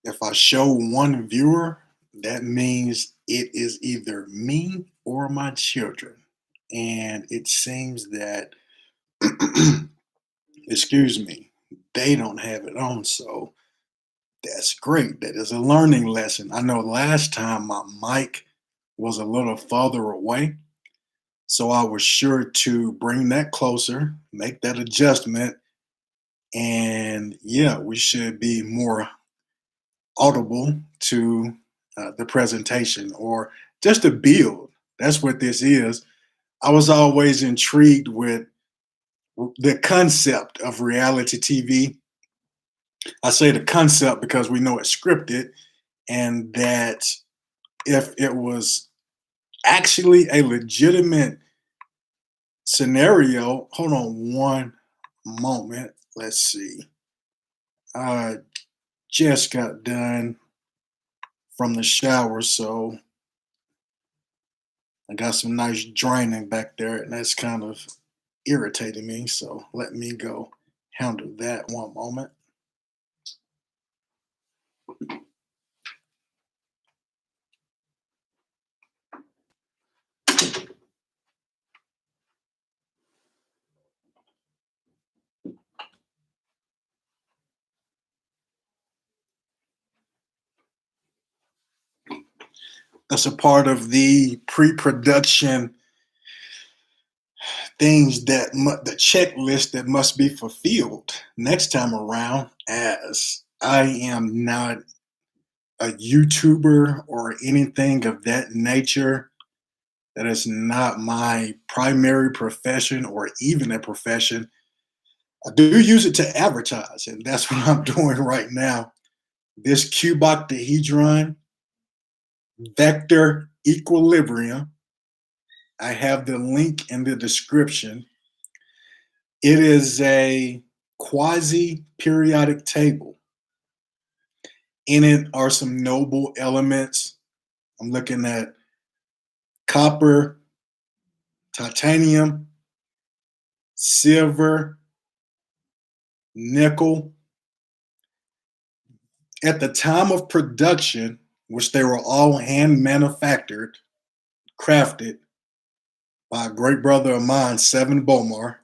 If I show one viewer, that means it is either me or my children. And it seems that, excuse me, they don't have it on. So that's great. That is a learning lesson. I know last time my mic was a little farther away. So I was sure to bring that closer, make that adjustment. And yeah, we should be more audible to the presentation or just the build. That's what this is. I was always intrigued with the concept of reality TV. I say the concept because we know it's scripted, and that if it was actually a legitimate scenario, hold on one moment. Let's see. I just got done from the shower, so I got some nice draining back there, and that's kind of irritating me. So let me go handle that one moment. That's a part of the pre-production things that the checklist that must be fulfilled next time around. As I am not a YouTuber or anything of that nature, that is not my primary profession or even a profession. I do use it to advertise, and that's what I'm doing right now. This cuboctahedron vector equilibrium, I have the link in the description. It is a quasi periodic table. In it are some noble elements. I'm looking at copper, titanium, silver, nickel. At the time of production, which they were all hand manufactured, crafted by a great brother of mine, Seven Bomar,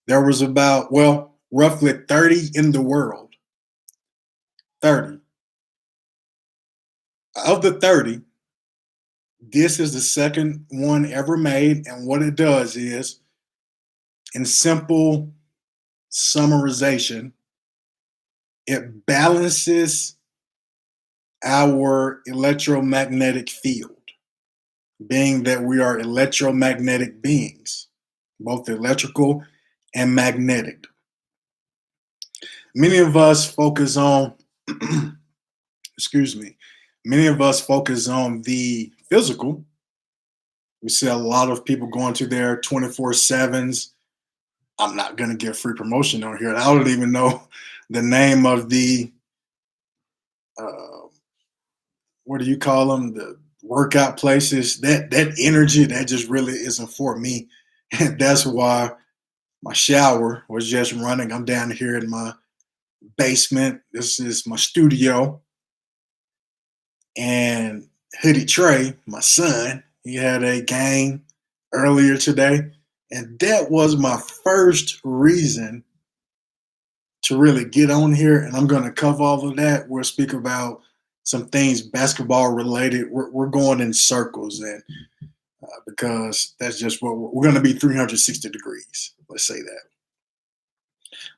there was about, well, roughly 30 in the world. 30. Of the 30, this is the second one ever made. And what it does is, in simple summarization, it balances our electromagnetic field, being that we are electromagnetic beings, both electrical and magnetic. Many of us focus on, excuse me, many of us focus on the physical. We see a lot of people going to their 24/7s. I'm not going to give free promotion on here. I don't even know the name of the, uh, what do you call them? The workout places. That energy, that just really isn't for me. And that's why my shower was just running. I'm down here in my basement. This is my studio. And Hoodie Trey, my son, he had a game earlier today. And that was my first reason to really get on here. And I'm going to cover all of that. We'll speak about some things basketball related. We're going in circles, and because that's just what we're going to be 360 degrees. Let's say that.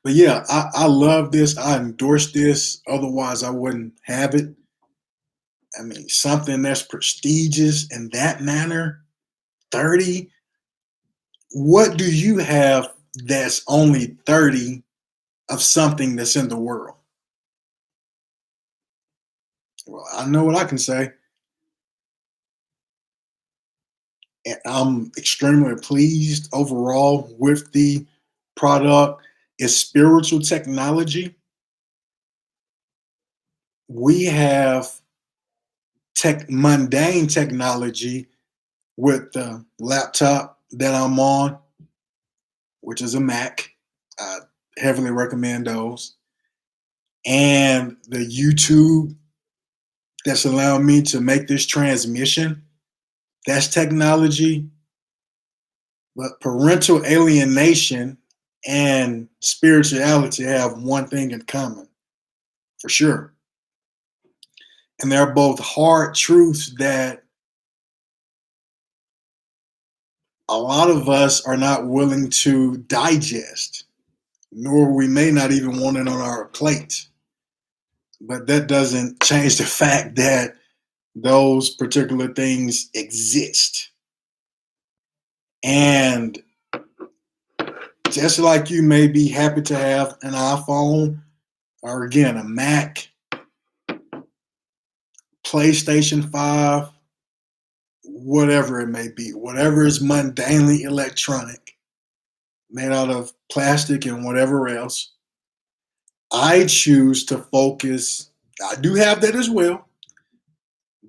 But yeah, I love this. I endorse this. Otherwise, I wouldn't have it. I mean, something that's prestigious in that manner, 30. What do you have that's only 30 of something that's in the world? Well, I know what I can say. And I'm extremely pleased overall with the product. It's spiritual technology. We have mundane technology with the laptop that I'm on, which is a Mac. I heavily recommend those. and the YouTube that's allowing me to make this transmission, that's technology. But parental alienation and spirituality have one thing in common, for sure. And they're both hard truths that a lot of us are not willing to digest, nor we may not even want it on our plate. But that doesn't change the fact that those particular things exist. And just like you may be happy to have an iPhone or again a Mac, PlayStation 5, whatever it may be, whatever is mundanely electronic, made out of plastic and whatever else, I choose to focus. I do have that as well,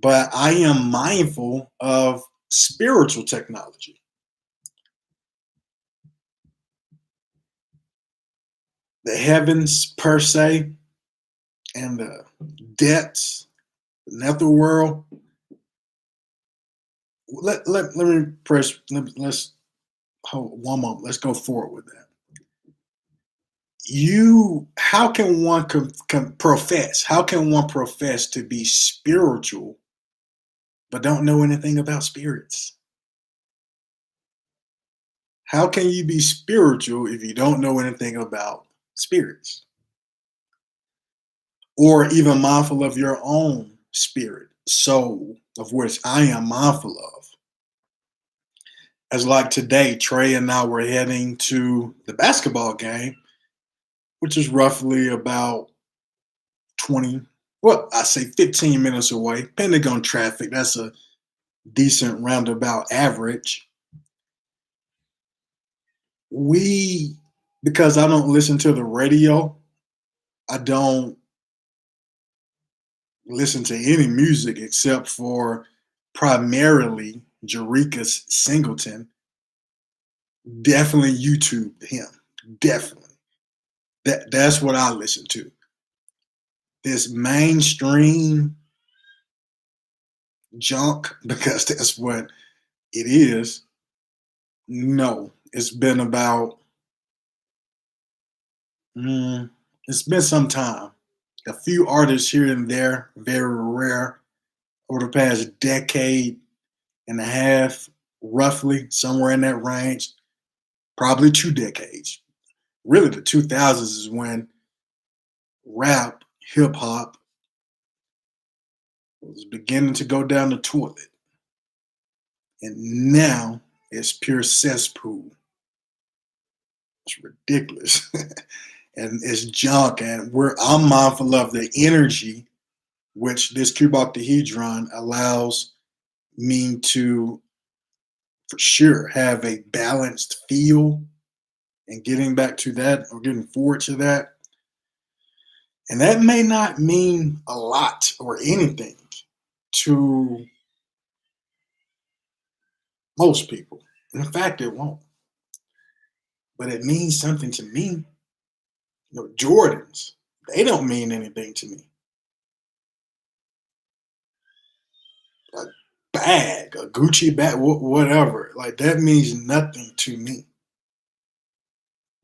but I am mindful of spiritual technology. The heavens per se and the depths, the netherworld. Let me press. Let's hold one moment. Let's go forward with that. How can one profess? How can one profess to be spiritual but don't know anything about spirits? How can you be spiritual if you don't know anything about spirits? Or even mindful of your own spirit, soul, of which I am mindful of. As like today, Trey and I were heading to the basketball game, which is roughly about 20, well, I say 15 minutes away, depending on traffic. That's a decent roundabout average. We, because I don't listen to the radio, I don't listen to any music except for primarily Jerica Singleton. Definitely YouTube him. Definitely. That's what I listen to. This mainstream junk, because that's what it is. No, it's been about it's been some time. A few artists here and there, very rare, over the past decade and a half, roughly somewhere in that range, probably 2 decades. Really, the 2000s is when rap, hip hop was beginning to go down the toilet. And now it's pure cesspool. It's ridiculous. And it's junk. And I'm mindful of the energy which this cube octahedron allows me to, for sure, have a balanced feel and getting back to that or getting forward to that. And that may not mean a lot or anything to most people. In fact, it won't. But it means something to me. Jordans, they don't mean anything to me. A bag, a Gucci bag, whatever, like that means nothing to me.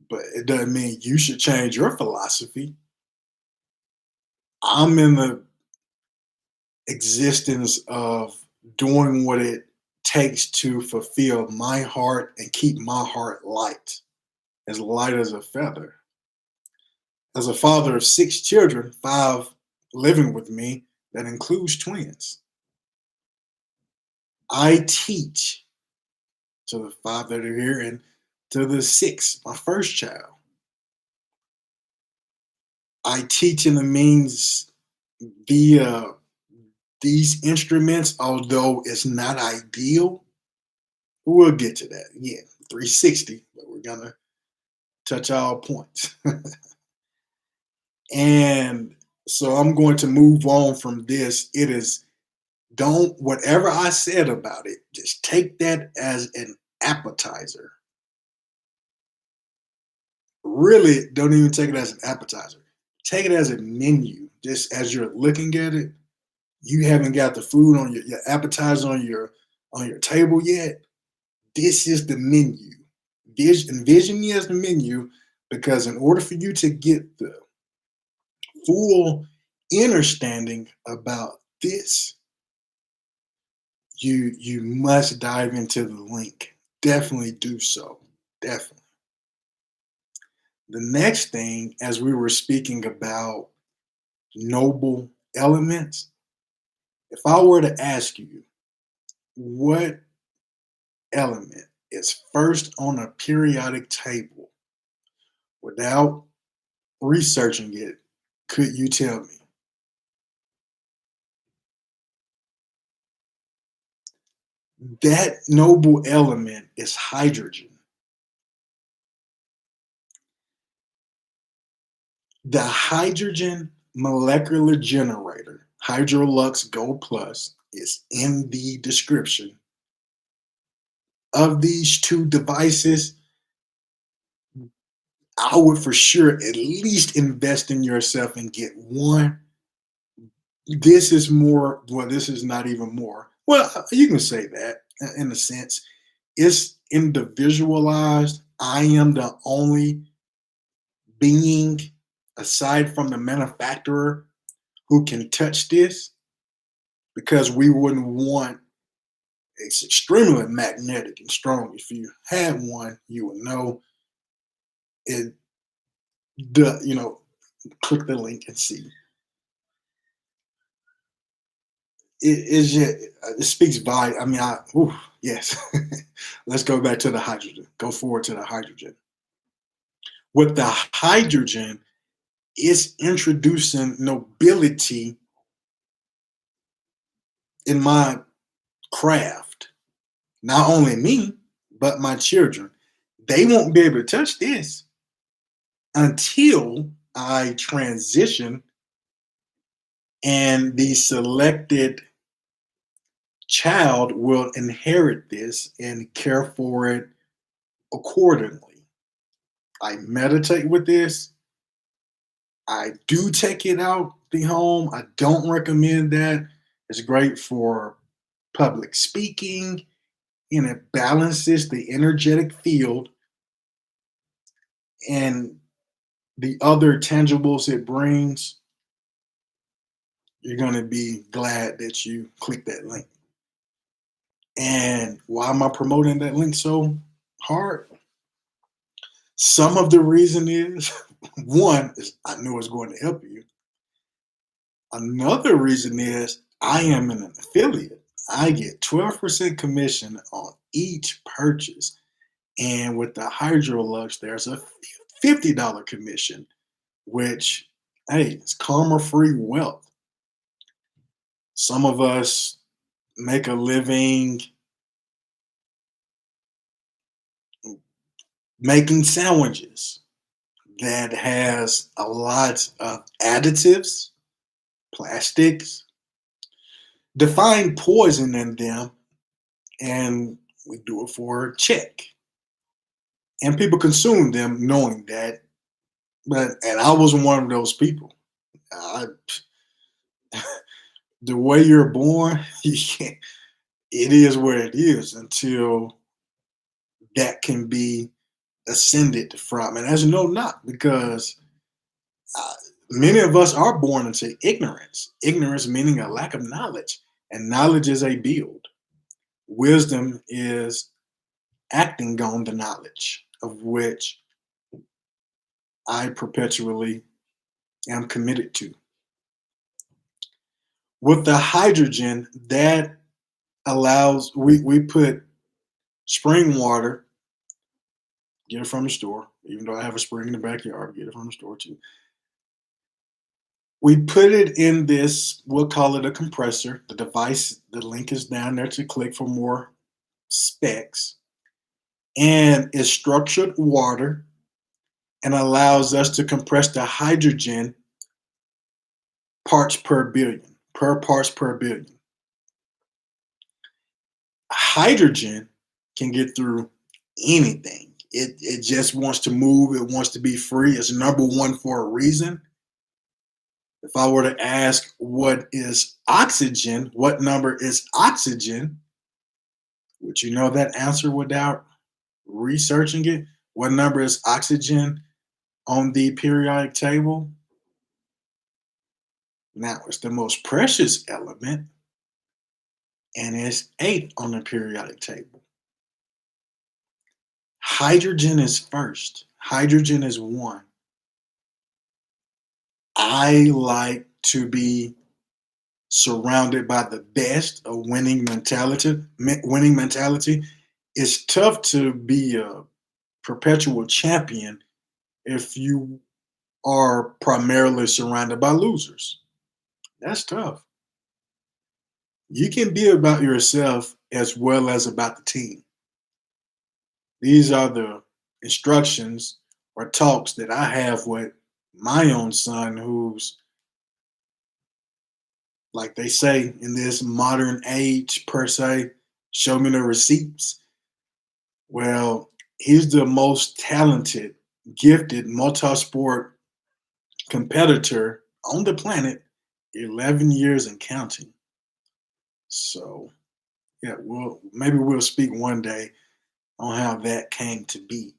But it doesn't mean you should change your philosophy. I'm in the existence of doing what it takes to fulfill my heart and keep my heart light as a feather. As a father of 6 children, 5 living with me, that includes twins, I teach to the 5 that are here and to the 6, my first child. I teach in the means via these instruments, although it's not ideal. We'll get to that. Yeah, 360, but we're gonna touch all points. And so I'm going to move on from this. It is, don't, whatever I said about it, just take that as an appetizer. Really, don't even take it as an appetizer. Take it as a menu. Just as you're looking at it, you haven't got the food on your appetizer on your table yet. This is the menu. Envision me as the menu, because in order for you to get the full understanding about this, you must dive into the link. Definitely do so. Definitely. The next thing, as we were speaking about noble elements, if I were to ask you what element is first on a periodic table without researching it, could you tell me? That noble element is hydrogen. The hydrogen molecular generator, Hydrolux Gold Plus, is in the description of these two devices. I would for sure at least invest in yourself and get one. This is more, well, this is not even more. Well, you can say that in a sense. It's individualized. I am the only being, aside from the manufacturer, who can touch this, because we wouldn't want, it's extremely magnetic and strong. If you had one, you would know it. Click the link and see. It speaks volume. I mean, yes. Let's go back to the hydrogen. Go forward to the hydrogen. With the hydrogen, it's introducing nobility in my craft. Not only me, but my children. They won't be able to touch this until I transition and the selected child will inherit this and care for it accordingly. I meditate with this. I do take it out the home. I don't recommend that. It's great for public speaking, and it balances the energetic field and the other tangibles it brings. You're going to be glad that you click that link. And why am I promoting that link so hard? Some of the reason is one is I knew it's going to help you. Another reason is I am an affiliate. I get 12% commission on each purchase. And with the Hydrolux, there's a $50 commission, which, hey, it's karma free wealth. Some of us make a living making sandwiches that has a lot of additives, plastics, defined poison in them, and we do it for a check. And people consume them knowing that. And I was one of those people. I, the way you're born, you can't, it is what it is until that can be ascended from. And there's no knock, because many of us are born into ignorance. Ignorance meaning a lack of knowledge. And knowledge is a build. Wisdom is acting on the knowledge, of which I perpetually am committed to. With the hydrogen, that allows, we put spring water, get it from the store, even though I have a spring in the backyard, get it from the store too. We put it in this, we'll call it a compressor. The device, the link is down there to click for more specs. And it's structured water and allows us to compress the hydrogen parts per billion, per parts per billion. Hydrogen can get through anything. It just wants to move. It wants to be free. It's number one for a reason. If I were to ask what is oxygen, what number is oxygen, would you know that answer without researching it? What number is oxygen on the periodic table? Now, it's the most precious element, and it's eighth on the periodic table. Hydrogen is first. Hydrogen is one. I like to be surrounded by the best of winning mentality. Winning mentality. It's tough to be a perpetual champion if you are primarily surrounded by losers. That's tough. You can be about yourself as well as about the team. These are the instructions or talks that I have with my own son, who's, like they say in this modern age, per se, show me the receipts. Well, he's the most talented, gifted, multi sport competitor on the planet, 11 years and counting. So, yeah, we'll speak one day on how that came to be.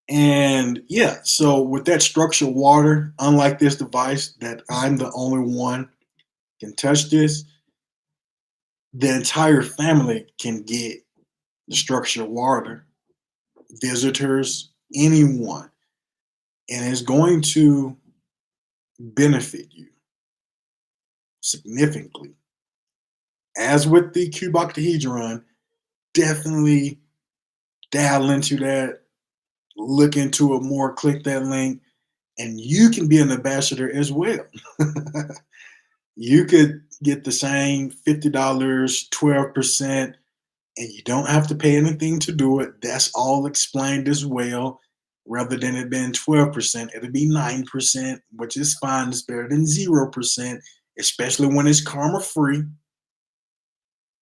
And yeah, so with that structured water, unlike this device that I'm the only one can touch this, the entire family can get the structured water, visitors, anyone, and it's going to benefit you significantly. As with the cube octahedron, definitely dial into that, look into it more, click that link, and you can be an ambassador as well. You could get the same $50, 12%, and you don't have to pay anything to do it. That's all explained as well. Rather than it being 12%, it'll be 9%, which is fine. It's better than 0%, especially when it's karma free.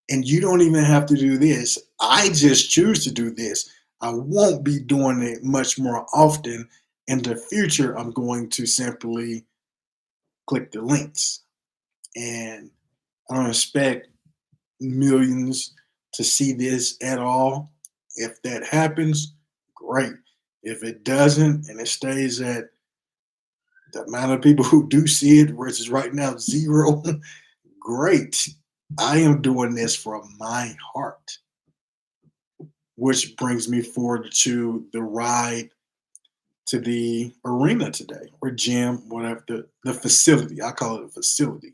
And you don't even have to do this. I just choose to do this. I won't be doing it much more often. In the future, I'm going to simply click the links. And I don't expect millions to see this at all. If that happens, great. If it doesn't and it stays at the amount of people who do see it versus right now zero, great. I am doing this from my heart, which brings me forward to the ride to the arena today, or gym, whatever, the facility. I call it a facility.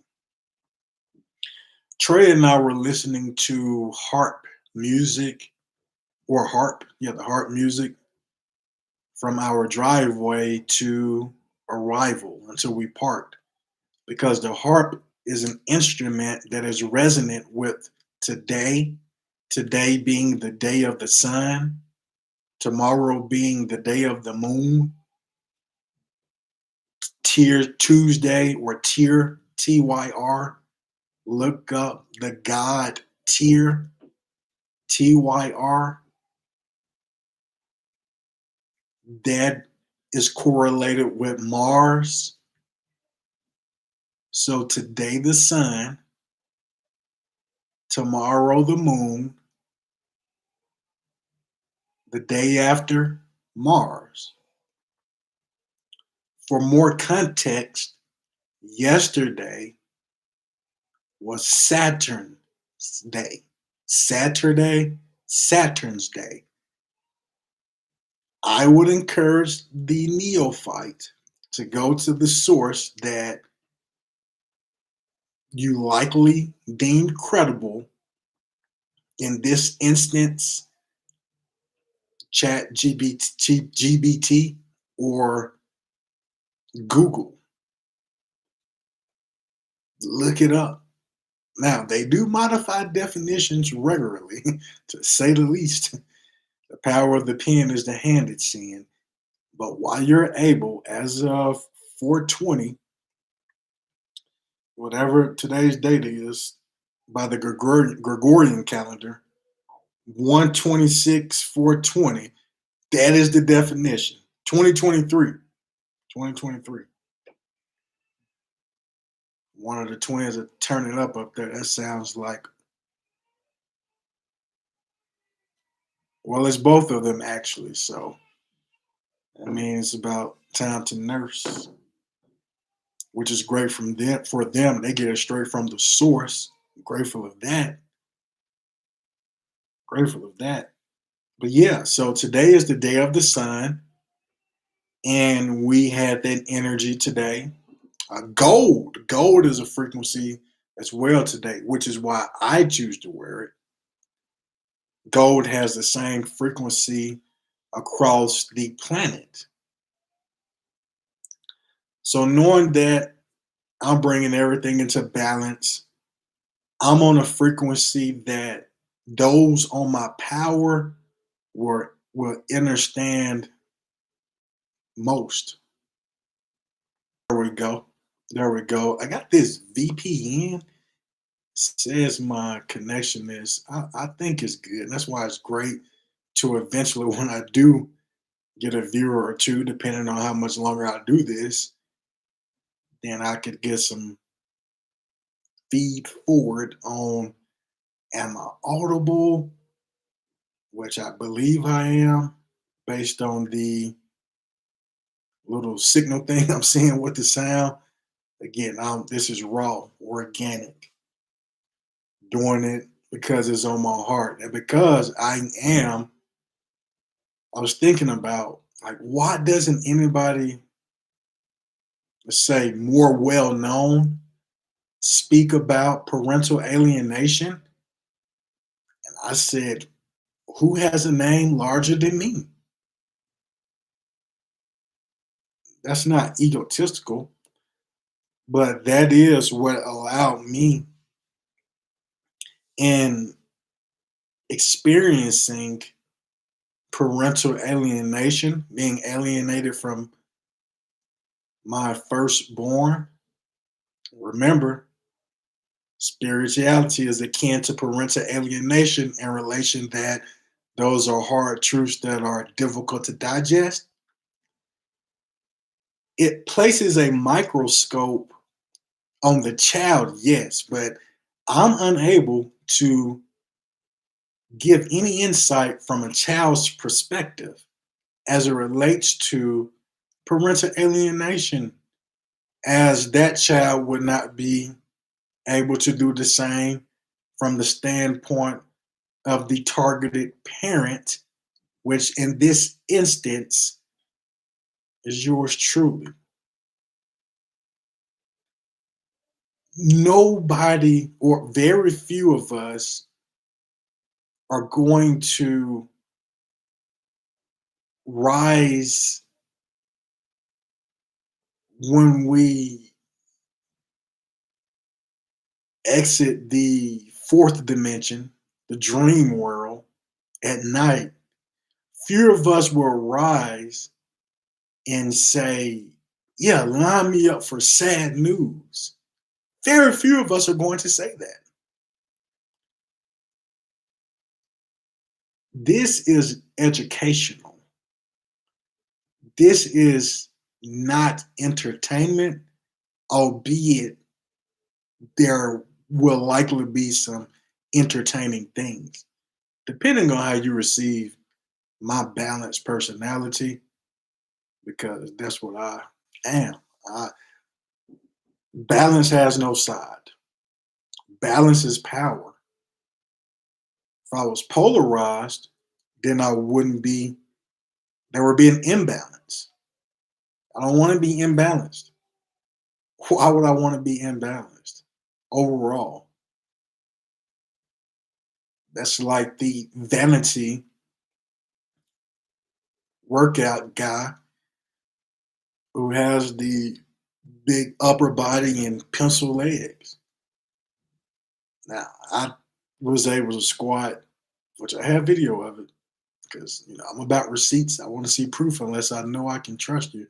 Trey and I were listening to harp music, or harp, yeah, the harp music from our driveway to arrival until we parked, because the harp is an instrument that is resonant with today, today being the day of the sun, tomorrow being the day of the moon, Tier Tuesday, or Tyr, TYR. Look up the god Tyr, TYR. That is correlated with Mars. So today the sun, tomorrow the moon, the day after Mars. For more context, yesterday was Saturn's day. Saturday, Saturn's day. I would encourage the neophyte to go to the source that you likely deemed credible, in this instance, Chat GBT or Google. Look it up. Now, they do modify definitions regularly, to say the least. The power of the pen is the hand it's in. But while you're able, as of 420, whatever today's date is, by the Gregorian calendar, 126, 420, that is the definition. 2023. 2023. one of the twins are turning up there. That sounds like, well, it's both of them actually. So I mean, it's about time to nurse, which is great from them for them. They get it straight from the source. Grateful of that. Grateful of that. But yeah, so today is the day of the sun, and we had that energy today. Gold is a frequency as well today, which is why I choose to wear it. Gold has the same frequency across the planet. So knowing that I'm bringing everything into balance, I'm on a frequency that those on my power will understand most. There we go. There we go. I got this VPN. Says my connection is, I think it's good. And that's why it's great to eventually, when I do get a viewer or two, depending on how much longer I do this, then I could get some feed forward on, am I audible, which I believe I am, based on the little signal thing I'm seeing with the sound. Again, this is raw, organic, doing it because it's on my heart. And because I was thinking about, like, why doesn't anybody, let's say, more well known speak about parental alienation? And I said, who has a name larger than me? That's not egotistical, but that is what allowed me in experiencing parental alienation, being alienated from my firstborn. Remember, spirituality is akin to parental alienation in relation that those are hard truths that are difficult to digest. It places a microscope on the child, yes, but I'm unable to give any insight from a child's perspective as it relates to parental alienation, as that child would not be able to do the same from the standpoint of the targeted parent, which in this instance is yours truly. Nobody or very few of us are going to rise when we exit the fourth dimension, the dream world, at night. Few of us will rise and say, yeah, line me up for sad news. Very few of us are going to say that. This is educational. This is not entertainment, albeit there will likely be some entertaining things. Depending on how you receive my balanced personality, because that's what I am. I, balance has no side. Balance is power. If I was polarized, then I wouldn't be, there would be an imbalance. I don't want to be imbalanced. Why would I want to be imbalanced overall? That's like the vanity workout guy who has the big upper body and pencil legs. Now, I was able to squat, which I have video of it, because I'm about receipts. I want to see proof unless I know I can trust you.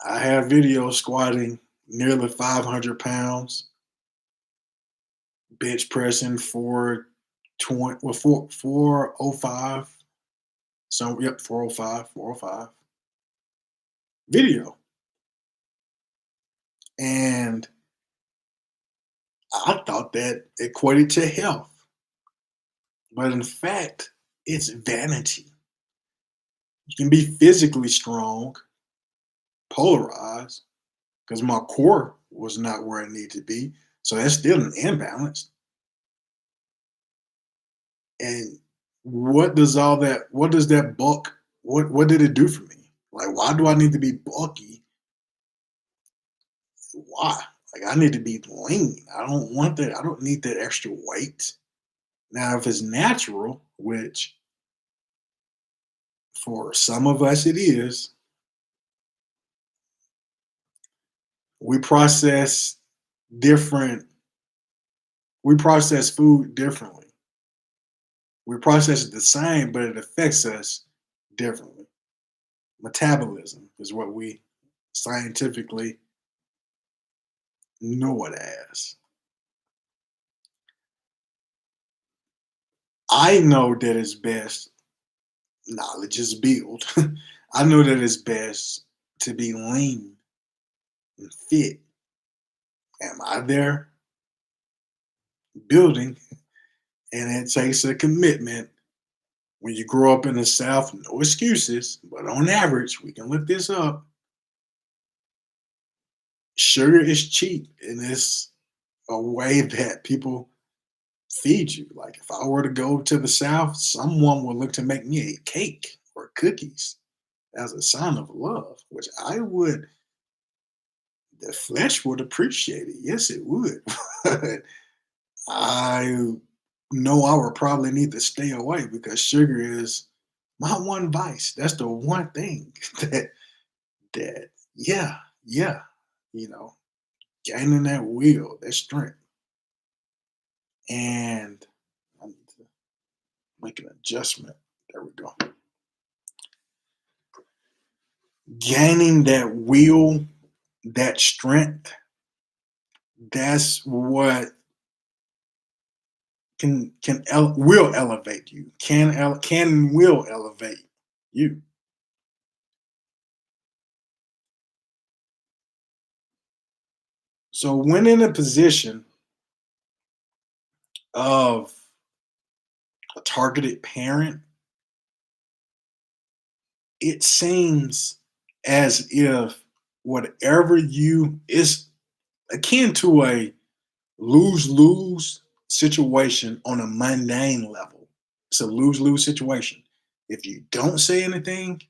I have video squatting nearly 500 pounds, bench pressing 420, well, 405. So, yep, 405, 405. Video. And I thought that equated to health, but in fact, it's vanity. You can be physically strong, polarized, because my core was not where it needed to be. So that's still an imbalance. And what does that bulk, what did it do for me? Like, why do I need to be bulky? Why? Like, I need to be lean. I don't want that. I don't need that extra weight. Now, if it's natural, which for some of us it is, we process different, we process food differently. We process it the same, but it affects us differently. Metabolism is what we scientifically know it as. I know that it's best, knowledge is built. I know that it's best to be lean and fit. Am I there? Building, and it takes a commitment. When you grow up in the South, no excuses, but on average, we can look this up. Sugar is cheap, and it's a way that people feed you. Like if I were to go to the South, someone would look to make me a cake or cookies as a sign of love, which I would, the flesh would appreciate it. Yes, it would. But I know I would probably need to stay away because sugar is my one vice. That's the one thing that yeah, yeah, you know, gaining that will, that strength. And I need to make an adjustment. There we go. Gaining that will, that strength, that's what will elevate you. Can and will elevate you. So when in a position of a targeted parent, it seems as if whatever you is akin to a lose lose situation on a mundane level. It's a lose lose situation. If you don't say anything,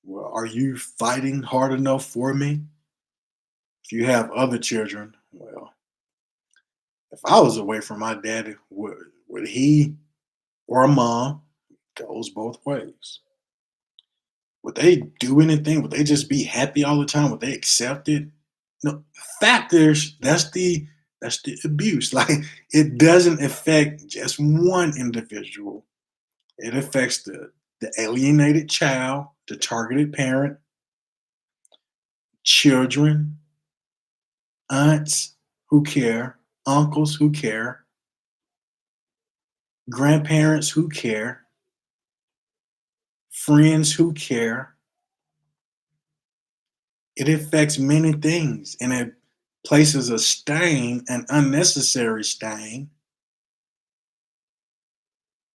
well, are you fighting hard enough for me? If you have other children, well, if I was away from my daddy, would he or a mom, goes both ways? Would they do anything? Would they just be happy all the time? Would they accept it? No, factors. That's the abuse. Like it doesn't affect just one individual. It affects the alienated child, the targeted parent, children, aunts who care, uncles who care, grandparents who care, friends who care. It affects many things and it places a stain, an unnecessary stain,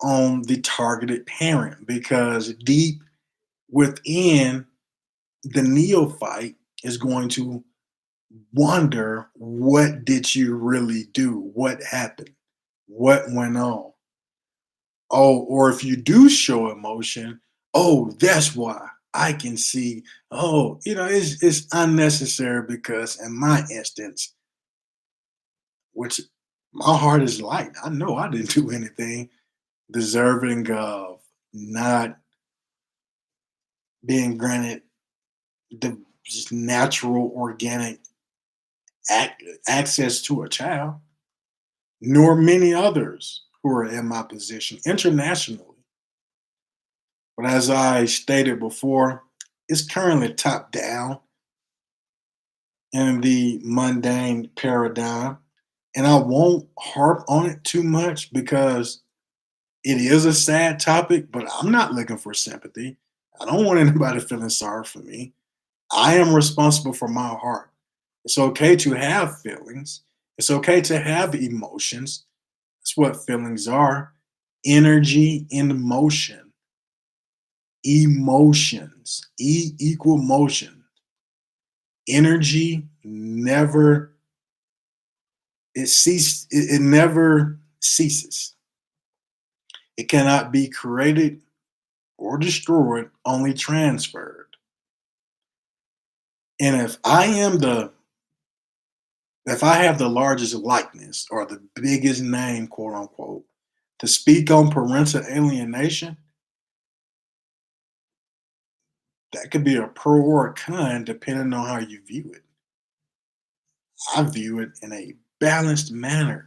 on the targeted parent because deep within the neophyte is going to wonder what did you really do? What happened? What went on? Oh, or if you do show emotion, oh, that's why I can see. Oh, it's unnecessary because in my instance, which my heart is light, I know I didn't do anything deserving of not being granted the just natural organic access to a child, nor many others who are in my position internationally. But as I stated before, it's currently top down in the mundane paradigm. And I won't harp on it too much because it is a sad topic, but I'm not looking for sympathy. I don't want anybody feeling sorry for me. I am responsible for my heart. It's okay to have feelings. It's okay to have emotions. That's what feelings are. Energy in motion. Emotions. E equal motion. Energy never it never ceases. It cannot be created or destroyed, only transferred. And if I have the largest likeness or the biggest name, quote unquote, to speak on parental alienation, that could be a pro or a con depending on how you view it. I view it in a balanced manner.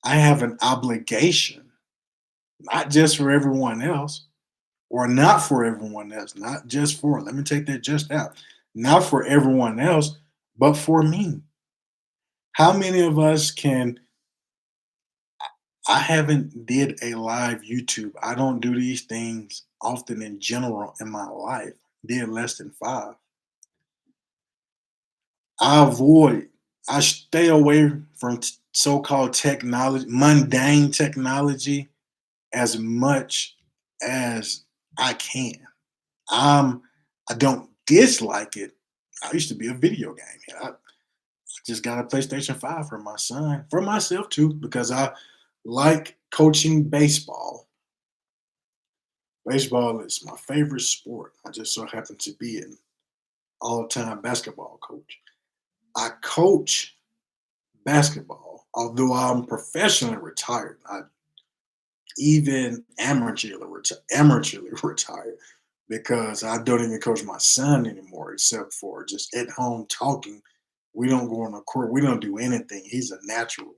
I have an obligation, not just for everyone else, or not for everyone else, not just for, let me take that just out, not for everyone else, but for me. How many of us can, I haven't did a live YouTube. I don't do these things often in general in my life. Did less than five. I avoid, I stay away from so-called technology, mundane technology as much as I can. Um, I don't dislike it. I used to be a video game. I just got a PlayStation 5 for my son, for myself too, because I like coaching baseball. Baseball is my favorite sport. I just so happen to be an all-time basketball coach. I coach basketball, although I'm professionally retired. I even amateurly retired because I don't even coach my son anymore, except for just at home talking. We don't go on the court. We don't do anything. He's a natural.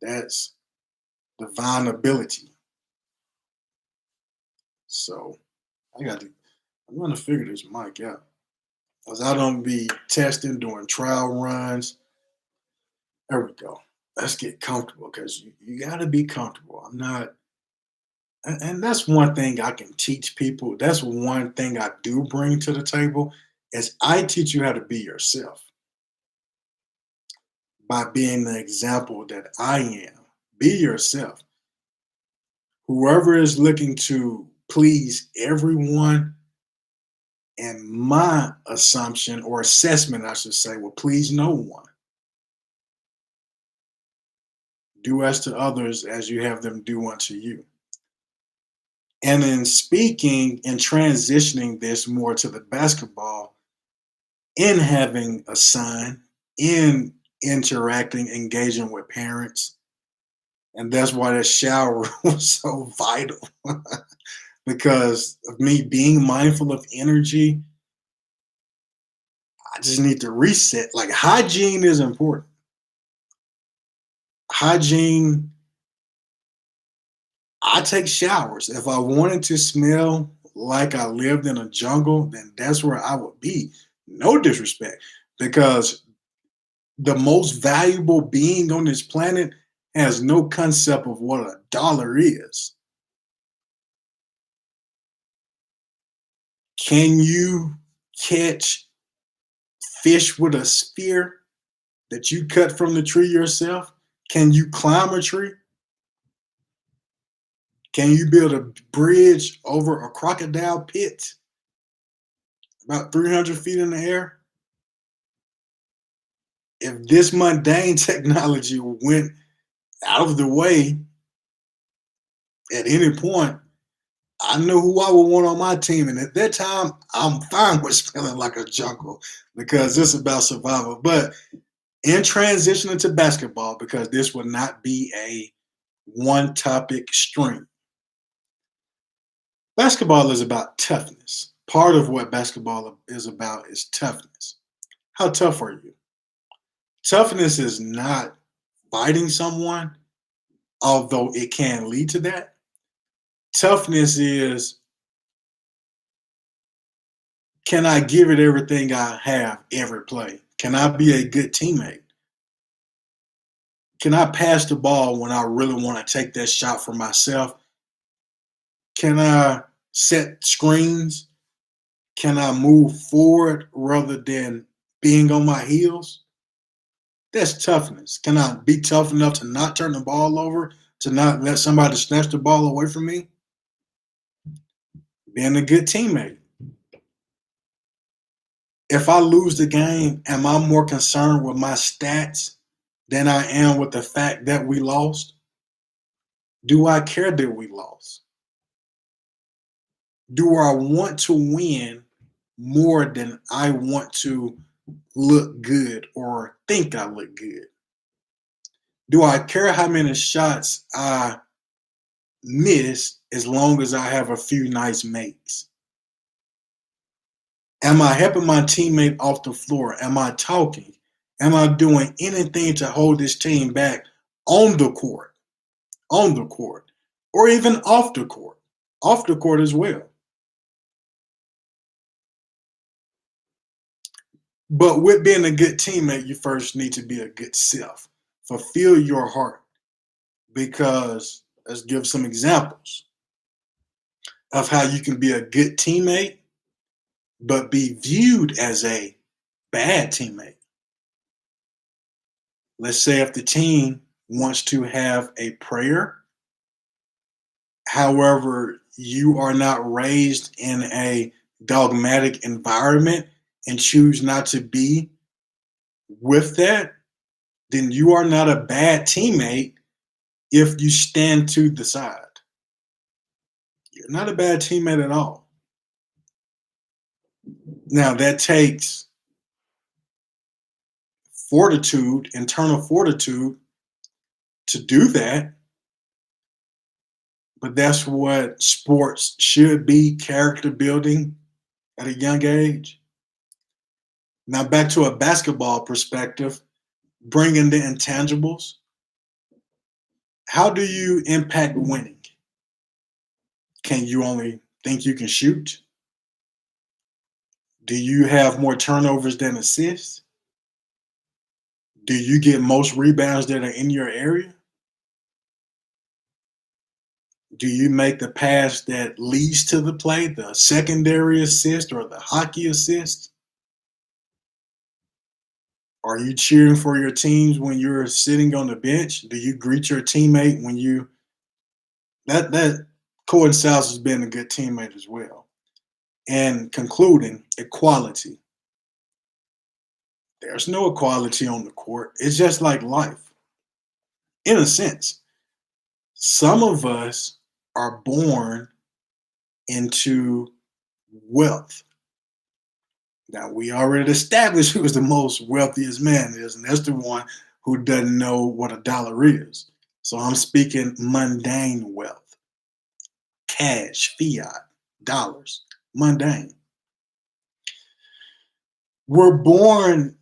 That's divine ability. So I got to. I'm gonna figure this mic out because I don't be testing, doing trial runs. There we go. Let's get comfortable because you got to be comfortable. I'm not, and that's one thing I can teach people. That's one thing I do bring to the table is I teach you how to be yourself by being the example that I am. Be yourself. Whoever is looking to please everyone, and my assumption or assessment, I should say, will please no one. Do as to others as you have them do unto you. And in speaking and transitioning this more to the basketball, in having a son, in interacting, engaging with parents, and that's why that shower was so vital because of me being mindful of energy. I just need to reset. Like hygiene is important. Hygiene, I take showers. If I wanted to smell like I lived in a jungle, then that's where I would be. No disrespect, because the most valuable being on this planet has no concept of what a dollar is. Can you catch fish with a spear that you cut from the tree yourself? Can you climb a tree? Can you build a bridge over a crocodile pit about 300 feet in the air? If this mundane technology went out of the way at any point, I know who I would want on my team. And at that time, I'm fine with smelling like a jungle because it's about survival. But in transitioning to basketball, because this would not be a one topic stream, basketball is about toughness. Part of what basketball is about is toughness. How tough are you? Toughness is not fighting someone, although it can lead to that. Toughness is, can I give it everything I have every play? Can I be a good teammate? Can I pass the ball when I really want to take that shot for myself? Can I set screens? Can I move forward rather than being on my heels? That's toughness. Can I be tough enough to not turn the ball over, to not let somebody snatch the ball away from me? Being a good teammate. If I lose the game, am I more concerned with my stats than I am with the fact that we lost? Do I care that we lost? Do I want to win more than I want to look good or think I look good? Do I care how many shots I miss as long as I have a few nice makes? Am I helping my teammate off the floor? Am I talking? Am I doing anything to hold this team back on the court, on the court, or even off the court as well? But with being a good teammate, you first need to be a good self. Fulfill your heart because let's give some examples of how you can be a good teammate but be viewed as a bad teammate. Let's say if the team wants to have a prayer, however, you are not raised in a dogmatic environment and choose not to be with that, then you are not a bad teammate if you stand to the side. You're not a bad teammate at all. Now, that takes fortitude, internal fortitude to do that. But that's what sports should be, character building at a young age. Now, back to a basketball perspective, bringing the intangibles. How do you impact winning? Can you only think you can shoot? Do you have more turnovers than assists? Do you get most rebounds that are in your area? Do you make the pass that leads to the play, the secondary assist or the hockey assist? Are you cheering for your teams when you're sitting on the bench? Do you greet your teammate when you that coincides as being a good teammate as well? And concluding, equality. There's no equality on the court. It's just like life. In a sense, some of us are born into wealth. Now, we already established who is the most wealthiest man is, and that's the one who doesn't know what a dollar is. So I'm speaking mundane wealth, cash, fiat, dollars, mundane. We're born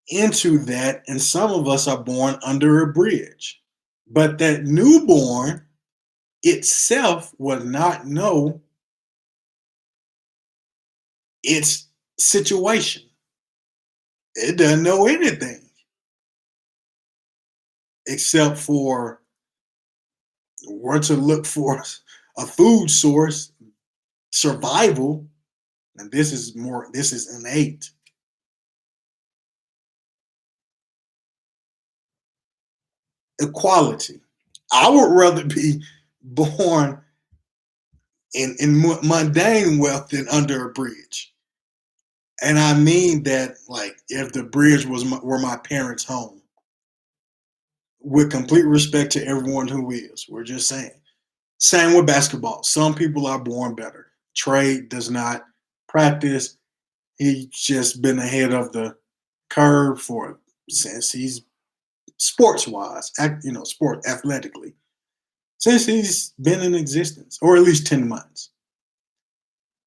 into that, and some of us are born under a bridge. But that newborn itself will not know its situation. It doesn't know anything except for where to look for a food source, survival, and this is innate. Equality. I would rather be born in mundane wealth than under a bridge. And I mean that, like, if the bridge were my parents' home, with complete respect to everyone who is, we're just saying. Same with basketball. Some people are born better. Trey does not practice. He's just been ahead of the curve for since he's sports wise, sport athletically, since he's been in existence, or at least 10 months.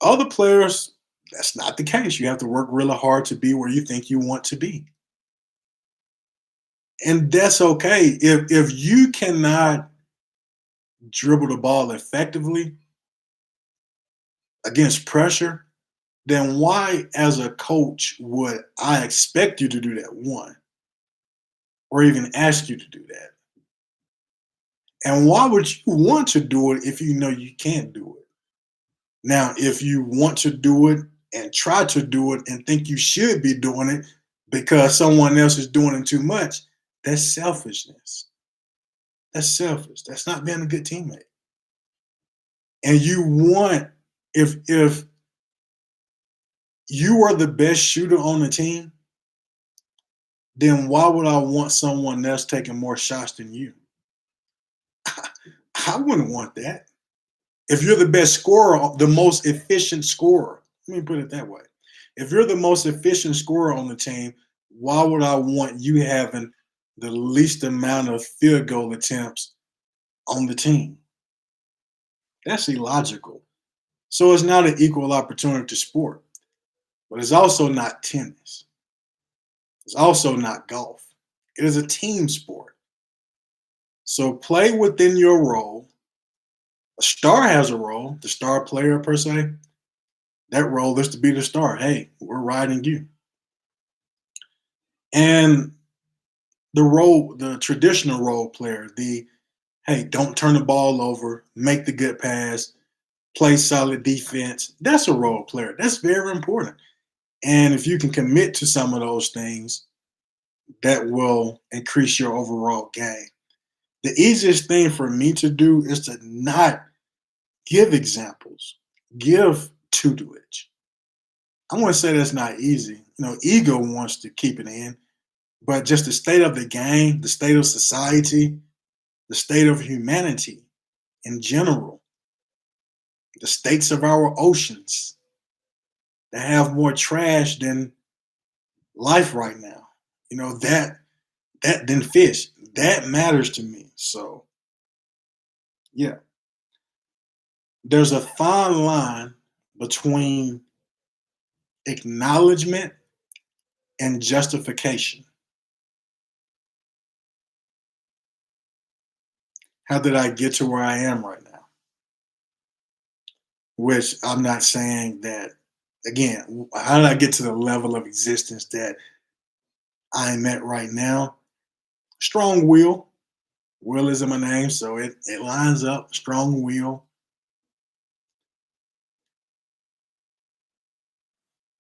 Other players, that's not the case. You have to work really hard to be where you think you want to be. And that's okay. If you cannot dribble the ball effectively against pressure, then why, as a coach, would I expect you to do that? One, or even ask you to do that? And why would you want to do it if you know you can't do it? Now, if you want to do it and try to do it and think you should be doing it because someone else is doing it too much, that's selfishness. That's selfish. That's not being a good teammate. And you want, if you are the best shooter on the team, then why would I want someone else taking more shots than you? I wouldn't want that. If you're the best scorer, the most efficient scorer, let me put it that way. If you're the most efficient scorer on the team, why would I want you having the least amount of field goal attempts on the team? That's illogical. So it's not an equal opportunity sport, but it's also not tennis. It's also not golf. It is a team sport. So play within your role. A star has a role, the star player per se. That role is to be the star. Hey, we're riding you. And the traditional role player, hey, don't turn the ball over, make the good pass, play solid defense. That's a role player. That's very important. And if you can commit to some of those things, that will increase your overall game. The easiest thing for me to do is to not give examples, give tutelage. I want to say that's not easy. Ego wants to keep it in, but just the state of the game, the state of society, the state of humanity in general, the states of our oceans that have more trash than life right now. That than fish. That matters to me. So yeah, there's a fine line between acknowledgement and justification. How did I get to where I am right now? Which I'm not saying that, again, how did I get to the level of existence that I'm at right now? Strong will. Will is in my name, so it lines up. Strong will.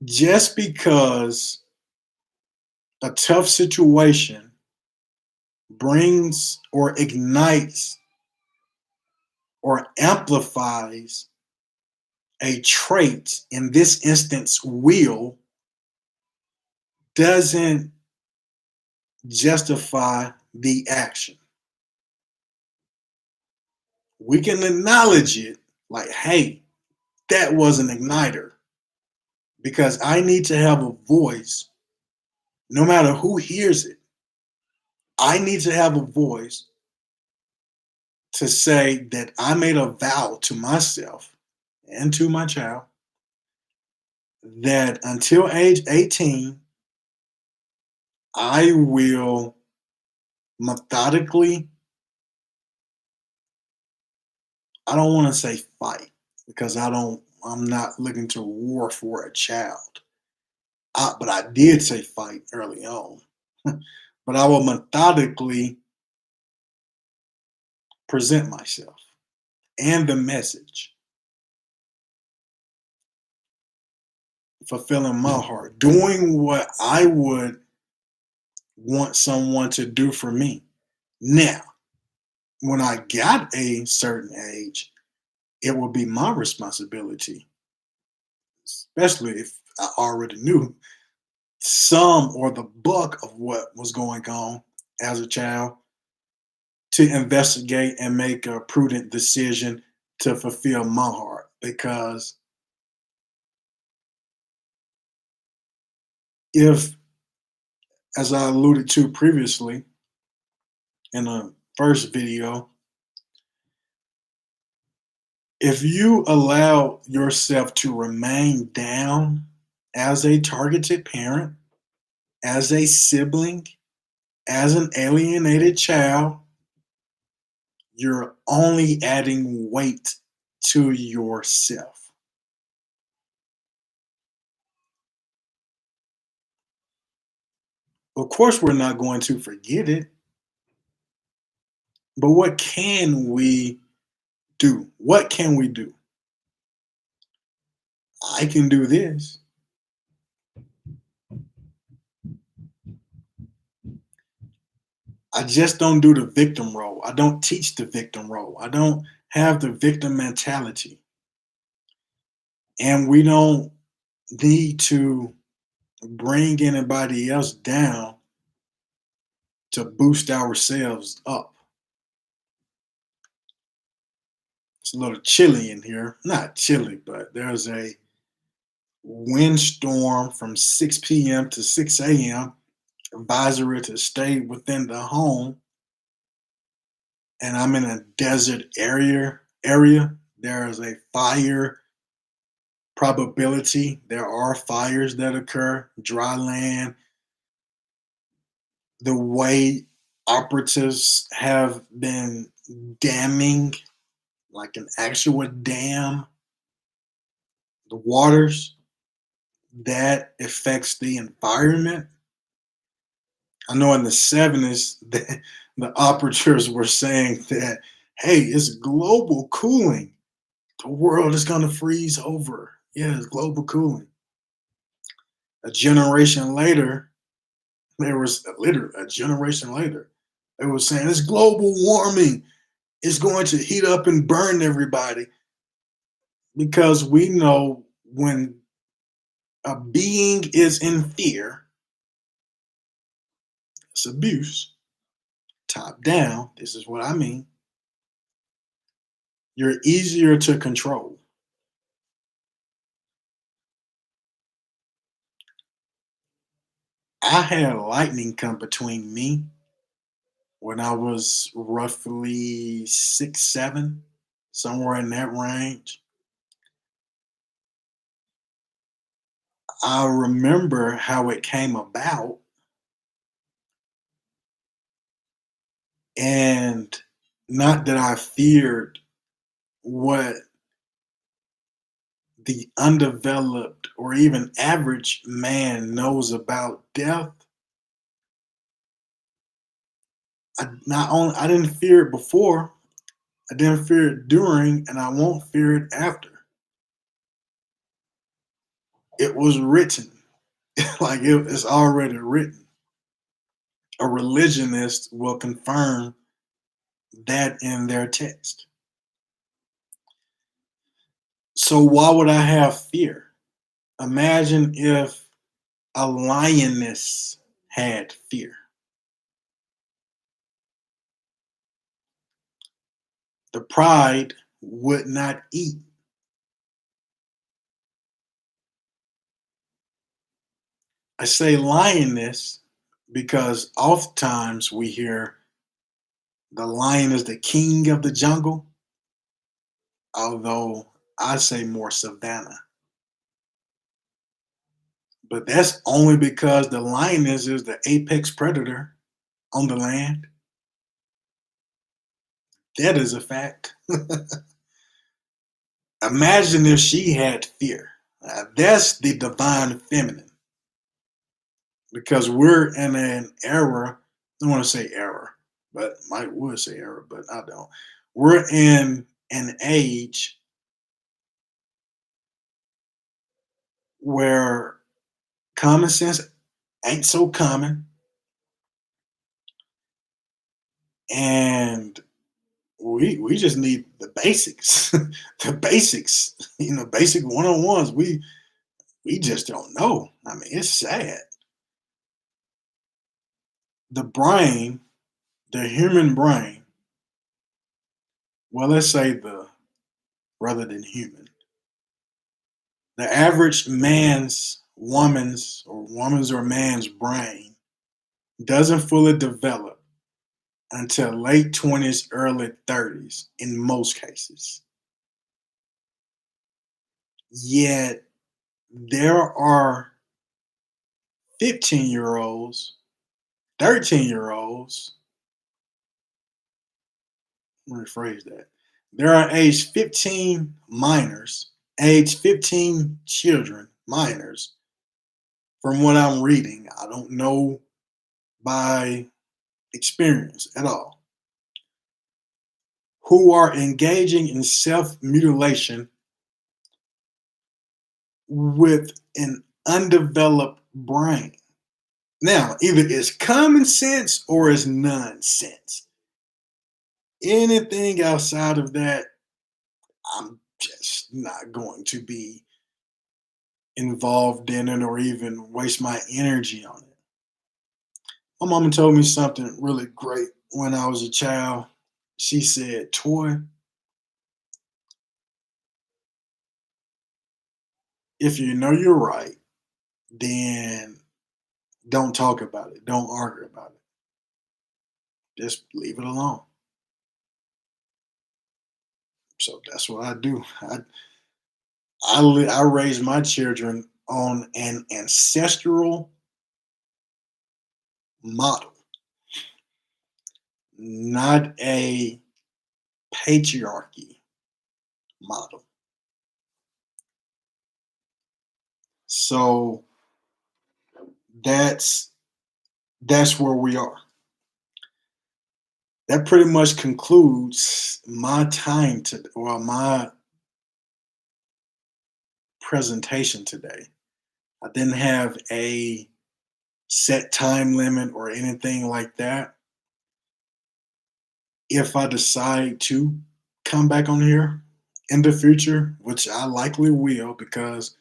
Just because a tough situation brings or ignites or amplifies a trait, in this instance, will, doesn't justify the action. We can acknowledge it like, hey, that was an igniter, because I need to have a voice no matter who hears it. I need to have a voice to say that I made a vow to myself and to my child that until age 18, I will methodically, I don't want to say fight, because I'm not looking to war for a child. But I did say fight early on. But I will methodically present myself and the message, fulfilling my heart, doing what I would want someone to do for me. Now, when I got a certain age, it will be my responsibility, especially if I already knew some or the bulk of what was going on as a child, to investigate and make a prudent decision to fulfill my heart. Because if, as I alluded to previously in the first video, if you allow yourself to remain down as a targeted parent, as a sibling, as an alienated child, you're only adding weight to yourself. Of course, we're not going to forget it, but what can we do? What can we do? I can do this. I just don't do the victim role. I don't teach the victim role. I don't have the victim mentality. And we don't need to bring anybody else down to boost ourselves up. It's a little chilly in here. Not chilly, but there's a windstorm from 6 p.m. to 6 a.m. Advisory to stay within the home. And I'm in a desert area. There is a fire probability. There are fires that occur, dry land. The way operatives have been damming, like an actual dam, the waters, that affects the environment. I know in the 70s, the operators were saying that, hey, it's global cooling. The world is going to freeze over. Yeah, it's global cooling. A generation later, there was literally a generation later, they were saying it's global warming. It's going to heat up and burn everybody because we know when a being is in fear, it's abuse. Top down, this is what I mean. You're easier to control. I had lightning come between me when I was roughly 6, 7, somewhere in that range. I remember how it came about, and not that I feared what the undeveloped or even average man knows about death. I didn't fear it before, I didn't fear it during, and I won't fear it after. It was written, like it's already written. A religionist will confirm that in their text. So why would I have fear? Imagine if a lioness had fear. The pride would not eat. I say lioness because oftentimes we hear the lion is the king of the jungle, although I say more savannah. But that's only because the lioness is the apex predator on the land. That is a fact. Imagine if she had fear. That's the divine feminine because we're in an era. I don't want to say era, but Mike would say era, but I don't. We're in an age where common sense ain't so common, and we just need the basics, the basics. Basic 101s. We just don't know. I mean, it's sad. The brain, the human brain. Well, let's say the rather than human. The average woman's or man's brain doesn't fully develop until late 20s, early 30s in most cases. Yet there are 15-year-olds, 13-year-olds, let me rephrase that. There are age 15 minors, age 15 children, minors, from what I'm reading. I don't know by experience at all, who are engaging in self mutilation with an undeveloped brain. Now, either it's common sense or it's nonsense. Anything outside of that, I'm just not going to be involved in it or even waste my energy on it. My mama told me something really great when I was a child. She said, "Toy, if you know you're right, then don't talk about it. Don't argue about it. Just leave it alone." So that's what I do. I raise my children on an ancestral model, not a patriarchy model. So that's that's where we are. That pretty much concludes my time to well my presentation today. I didn't have a set time limit or anything like that. If I decide to come back on here in the future, which I likely will, because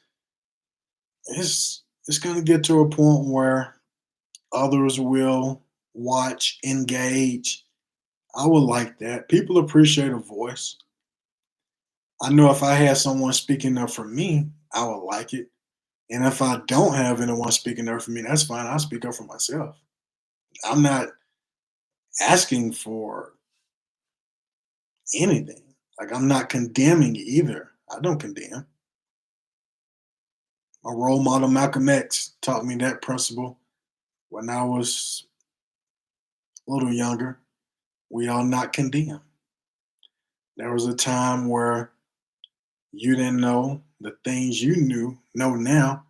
it's going to get to a point where others will watch, engage. I would like that. People appreciate a voice. I know if I had someone speaking up for me, I would like it. And if I don't have anyone speaking up for me, that's fine. I'll speak up for myself. I'm not asking for anything. Like, I'm not condemning either. I don't condemn. My role model, Malcolm X, taught me that principle when I was a little younger. We are not condemn. There was a time where you didn't know the things you know now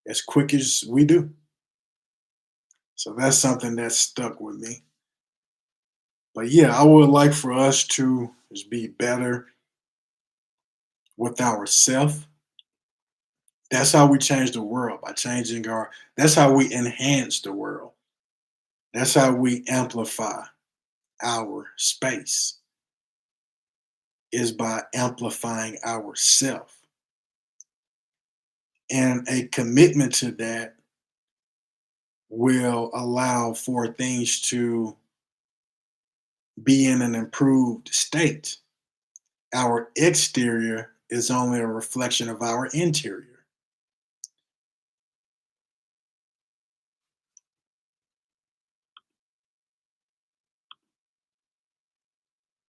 as quick as we do. So that's something that stuck with me. But yeah, I would like for us to just be better with ourselves. That's how we change the world, by changing our that's how we enhance the world. That's how we amplify our space, is by amplifying ourself. And a commitment to that will allow for things to be in an improved state. Our exterior is only a reflection of our interior.